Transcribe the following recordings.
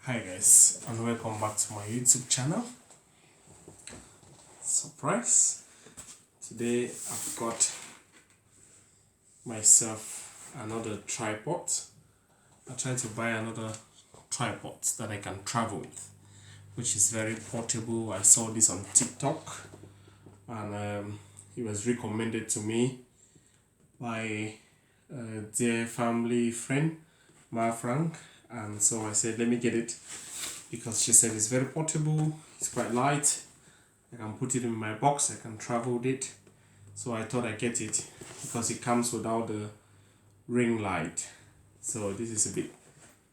Hi guys, and welcome back to my YouTube channel. Surprise! Today I've got myself another tripod. I tried to buy another tripod that I can travel with, which is very portable. I saw this on TikTok and it was recommended to me by a dear family friend, my Frank, and so I said let me get it because she said it's very portable, it's quite light, I can put it in my box, I can travel with it. So I thought I'd get it because it comes without the ring light, so this is a bit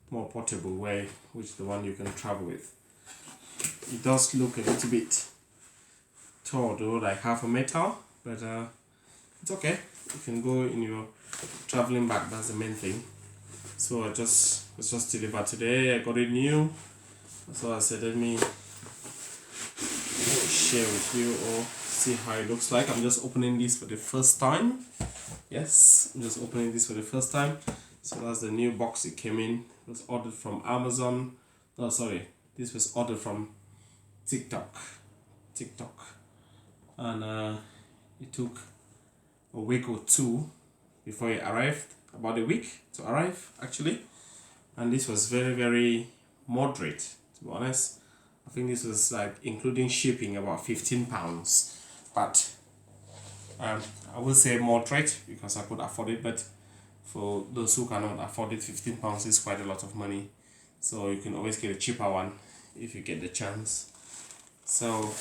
more portable way, which the one you can travel with. It does look a little bit tall though, like half a meter, but it's okay, you can go in your traveling bag, that's the main thing. So it's just delivered today. I got it new, so I said let me share with you or see how it looks like. I'm just opening this for the first time. Yes, I'm just opening this for the first time. So that's the new box it came in. It was ordered from Amazon. No, sorry, this was ordered from TikTok, and it took a week or two before it arrived. About a week to arrive actually, and this was very moderate, to be honest. I think this was like including shipping about £15, but I would say moderate because I could afford it, but for those who cannot afford it, £15 is quite a lot of money, so you can always get a cheaper one if you get the chance. So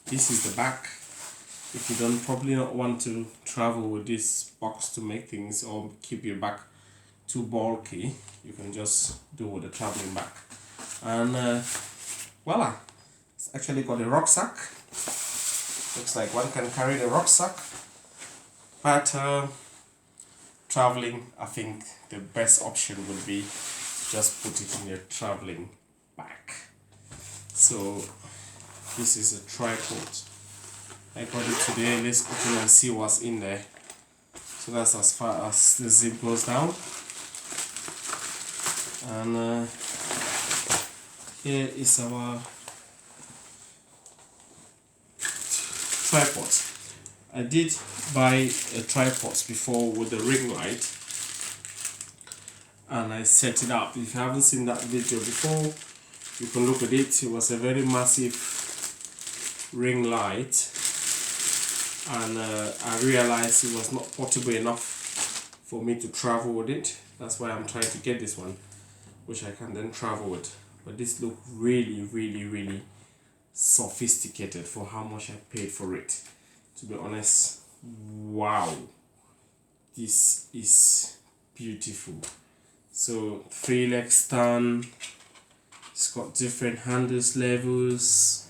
this is the back. If you don't probably not want to travel with this box to make things or keep your back too bulky, you can just do with the traveling bag. And voila, it's actually got a rucksack. Looks like one can carry the rucksack, but traveling, I think the best option would be just put it in your traveling bag. So this is a tripod. I got it today. Let's open and see what's in there. So that's as far as the zip goes down. And here is our tripod. I did buy a tripod before with the ring light, and I set it up. If you haven't seen that video before, you can look at it. It was a very massive ring light, and I realized it was not portable enough for me to travel with it. That's why I'm trying to get this one, which I can then travel with. But this look really sophisticated for how much I paid for it, to be honest. Wow, this is beautiful. So 3-leg stand, it's got different handles levels.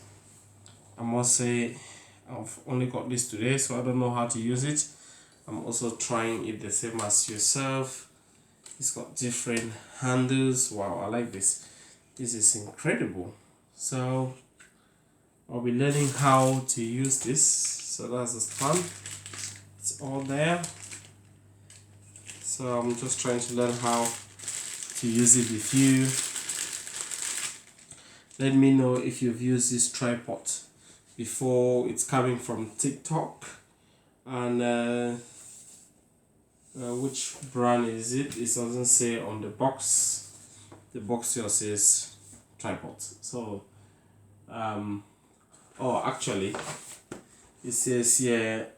I must say I've only got this today, so I don't know how to use it. I'm also trying it the same as yourself. It's got different handles. Wow, I like this. This is incredible. So I'll be learning how to use this. So that's the fun. It's all there. So I'm just trying to learn how to use it with you. Let me know if you've used this tripod before. It's coming from TikTok, and which brand is it? It doesn't say on the box. The box just says tripod. So oh, actually it says here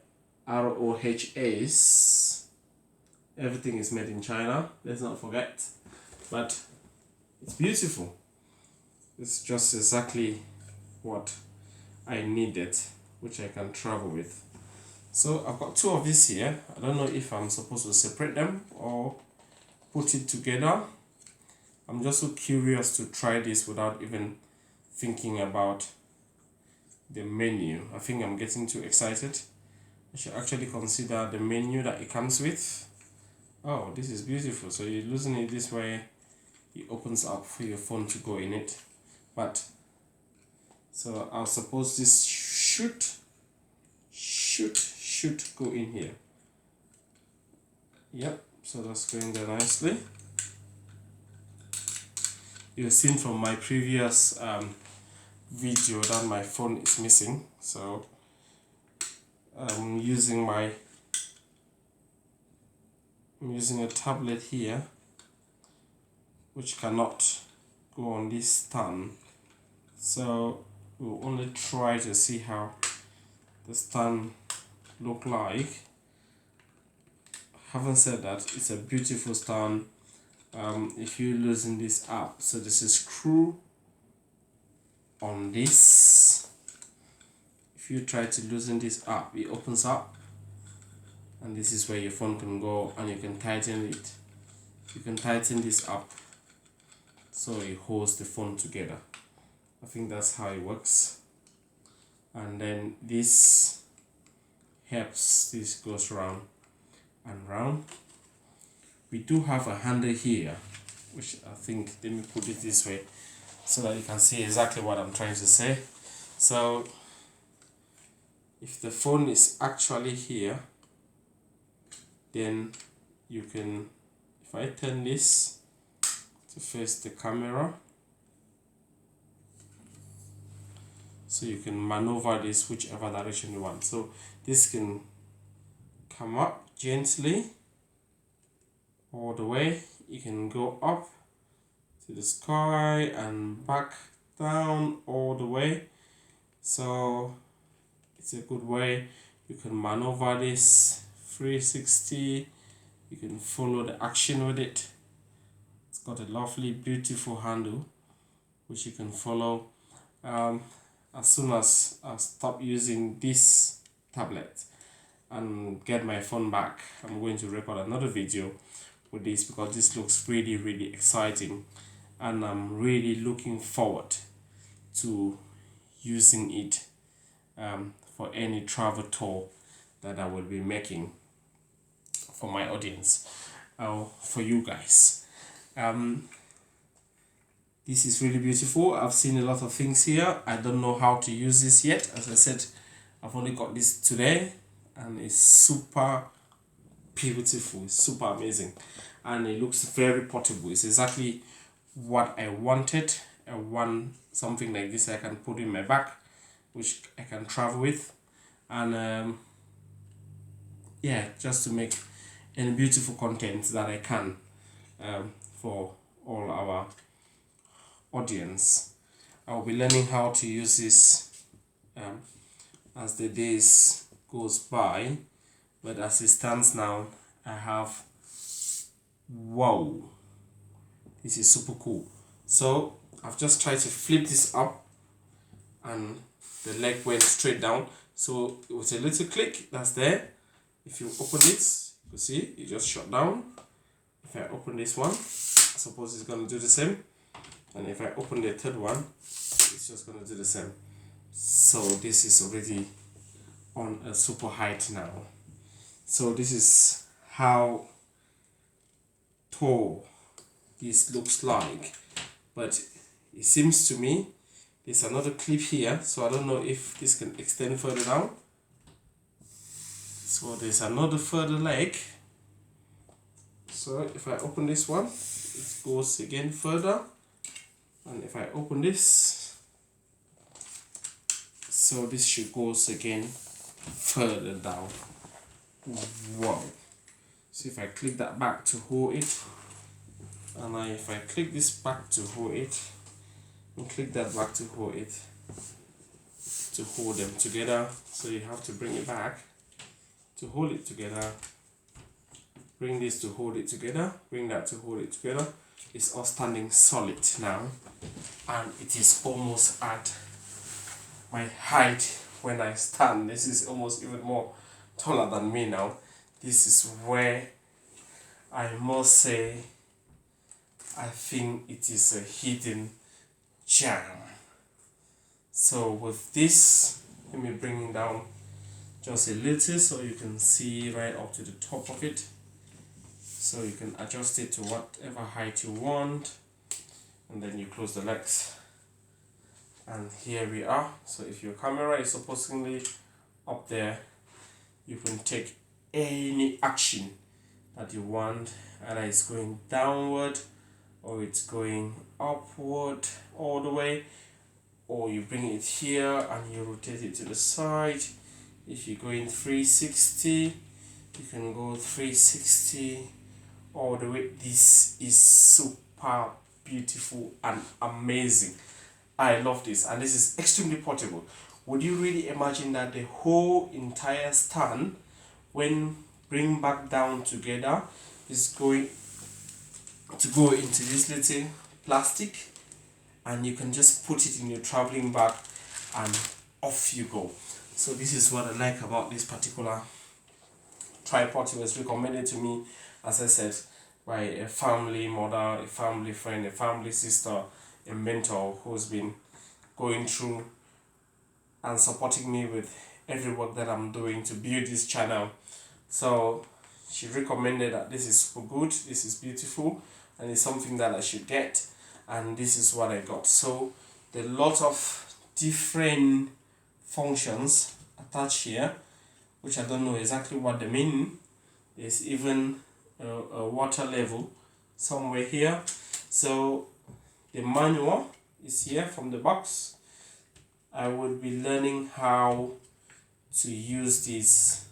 ROHS. Everything is made in China, let's not forget, but it's beautiful. It's just exactly what I needed, which I can travel with. So I've got two of these here. I don't know if I'm supposed to separate them or put it together. I'm just so curious to try this without even thinking about the menu. I think I'm getting too excited. I should actually consider the menu that it comes with. Oh, this is beautiful. So you loosen it this way, it opens up for your phone to go in it. But so I suppose this should go in here. Yep, so that's going there nicely. you've seen from my previous video that my phone is missing, so I'm using a tablet here which cannot go on this stand, so we'll only try to see how the stand look like. Having said that, it's a beautiful stand. If you loosen this up, so this is screw on this. If you try to loosen this up, it opens up, and this is where your phone can go, and you can tighten it. You can tighten this up so it holds the phone together. I think that's how it works. And then this helps, this goes round and round. We do have a handle here, which I think, let me put it this way so that you can see exactly what I'm trying to say. So if the phone is actually here, then you can, if I turn this to face the camera, so you can maneuver this whichever direction you want. So this can come up gently all the way. You can go up to the sky and back down all the way. So it's a good way. You can maneuver this 360. You can follow the action with it. It's got a lovely, beautiful handle which you can follow. As soon as I stop using this tablet and get my phone back, I'm going to record another video with this, because this looks really, really exciting, and I'm really looking forward to using it for any travel tour that I will be making for my audience, for you guys. This is really beautiful. I've seen a lot of things here. I don't know how to use this yet. As I said, I've only got this today, and it's super beautiful. It's super amazing, and it looks very portable. It's exactly what I wanted. I want something like this I can put in my bag, which I can travel with, and yeah, just to make any beautiful content that I can for all our audience. I'll be learning how to use this as the days goes by, but as it stands now, I have, wow, this is super cool. So I've just tried to flip this up, and the leg went straight down. So it was a little click that's there. If you open it, you can see it just shut down. If I open this one, I suppose it's going to do the same. And if I open the third one, it's just going to do the same. So this is already on a super height now. So this is how tall this looks like. But it seems to me there's another clip here, so I don't know if this can extend further down. So there's another further leg. So if I open this one, it goes again further. And if I open this, so this should goes again further down. Wow. So if I click that back to hold it, and if I click this back to hold it, and click that back to hold it, to hold them together. So you have to bring it back to hold it together, bring this to hold it together, bring that to hold it together. It's all standing solid now, and it is almost at my height when I stand. This is almost even more taller than me now. This is where I must say I think it is a hidden gem. So with this, let me bring it down just a little so you can see right up to the top of it. So you can adjust it to whatever height you want, and then you close the legs, and here we are. So if your camera is supposedly up there, you can take any action that you want, either it's going downward or it's going upward all the way, or you bring it here and you rotate it to the side. If you go in 360, you can go 360 all the way. This is super beautiful and amazing. I love this, and this is extremely portable. Would you really imagine that the whole entire stand, when bring back down together, is going to go into this little plastic, and you can just put it in your traveling bag and off you go. So this is what I like about this particular tripod. It was recommended to me, as I said, by a family mother, a family friend, a family sister, a mentor who's been going through and supporting me with every work that I'm doing to build this channel. So she recommended that this is super good, this is beautiful, and it's something that I should get, and this is what I got. So there are a lot of different functions attached here, which I don't know exactly what they mean. There's even a water level somewhere here. So the manual is here from the box. I will be learning how to use this,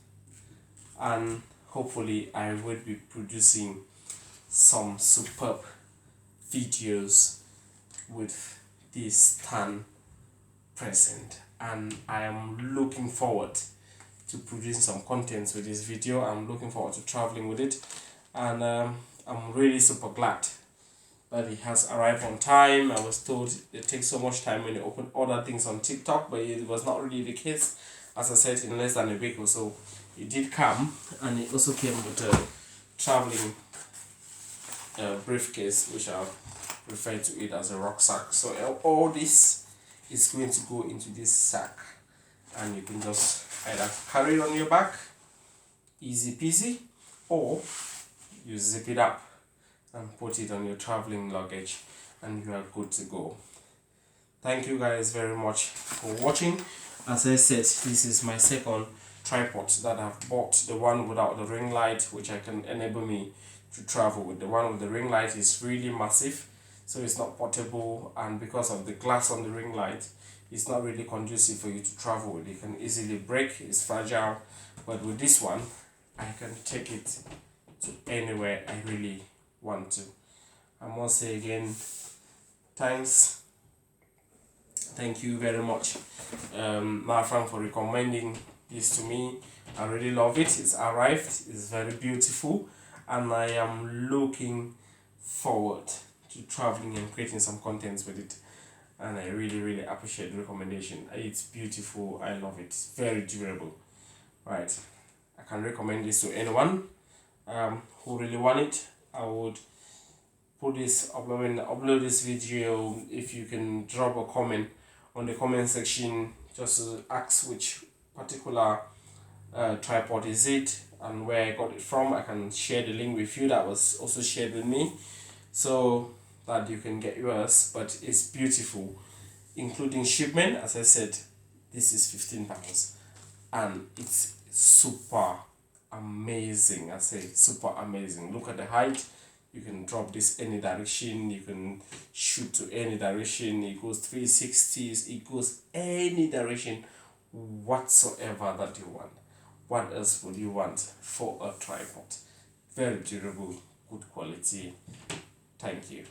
and hopefully I will be producing some superb videos with this stand present, and I am looking forward to producing some contents with this video. I'm looking forward to traveling with it, and I'm really super glad that it has arrived on time. I was told it takes so much time when you open other things on TikTok, but it was not really the case. As I said, in less than a week or so, it did come, and it also came with a traveling briefcase, which I refer to it as a rucksack. So all this is going to go into this sack, and you can just either carry it on your back, easy peasy, or you zip it up and put it on your traveling luggage, and you are good to go. Thank you guys very much for watching. As I said, this is my second tripod that I've bought. The one without the ring light, which I can enable me to travel with. The one with the ring light is really massive, so it's not portable, and because of the glass on the ring light, it's not really conducive for you to travel with. It can easily break, it's fragile, but with this one I can take it to anywhere I really want to. I must say again, thank you very much, my friend, for recommending this to me. I really love it. It's arrived, it's very beautiful, and I am looking forward to traveling and creating some contents with it, and I really appreciate the recommendation. It's beautiful, I love it, very durable. Right, I can recommend this to anyone who really want it. I would upload this video. If you can drop a comment on the comment section, just to ask which particular tripod is it and where I got it from, I can share the link with you. That was also shared with me, so that you can get yours. But it's beautiful, including shipment. As I said, this is £15, and it's super amazing. I say super amazing. Look at the height. You can drop this any direction, you can shoot to any direction. It goes 360s, it goes any direction whatsoever that you want. What else would you want for a tripod? Very durable, good quality. Thank you.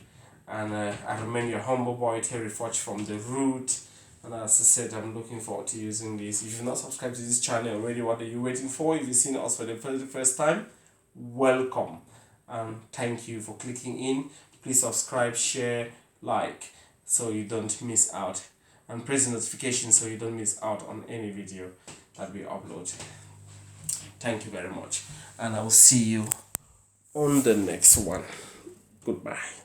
And I remain your humble boy, Terry Forge from the Root. And as I said, I'm looking forward to using this. If you've not subscribed to this channel already, what are you waiting for? If you've seen us for the first time, welcome. Thank you for clicking in. Please subscribe, share, like, so you don't miss out, and press the notification so you don't miss out on any video that we upload. Thank you very much, and I will see you on the next one. Goodbye.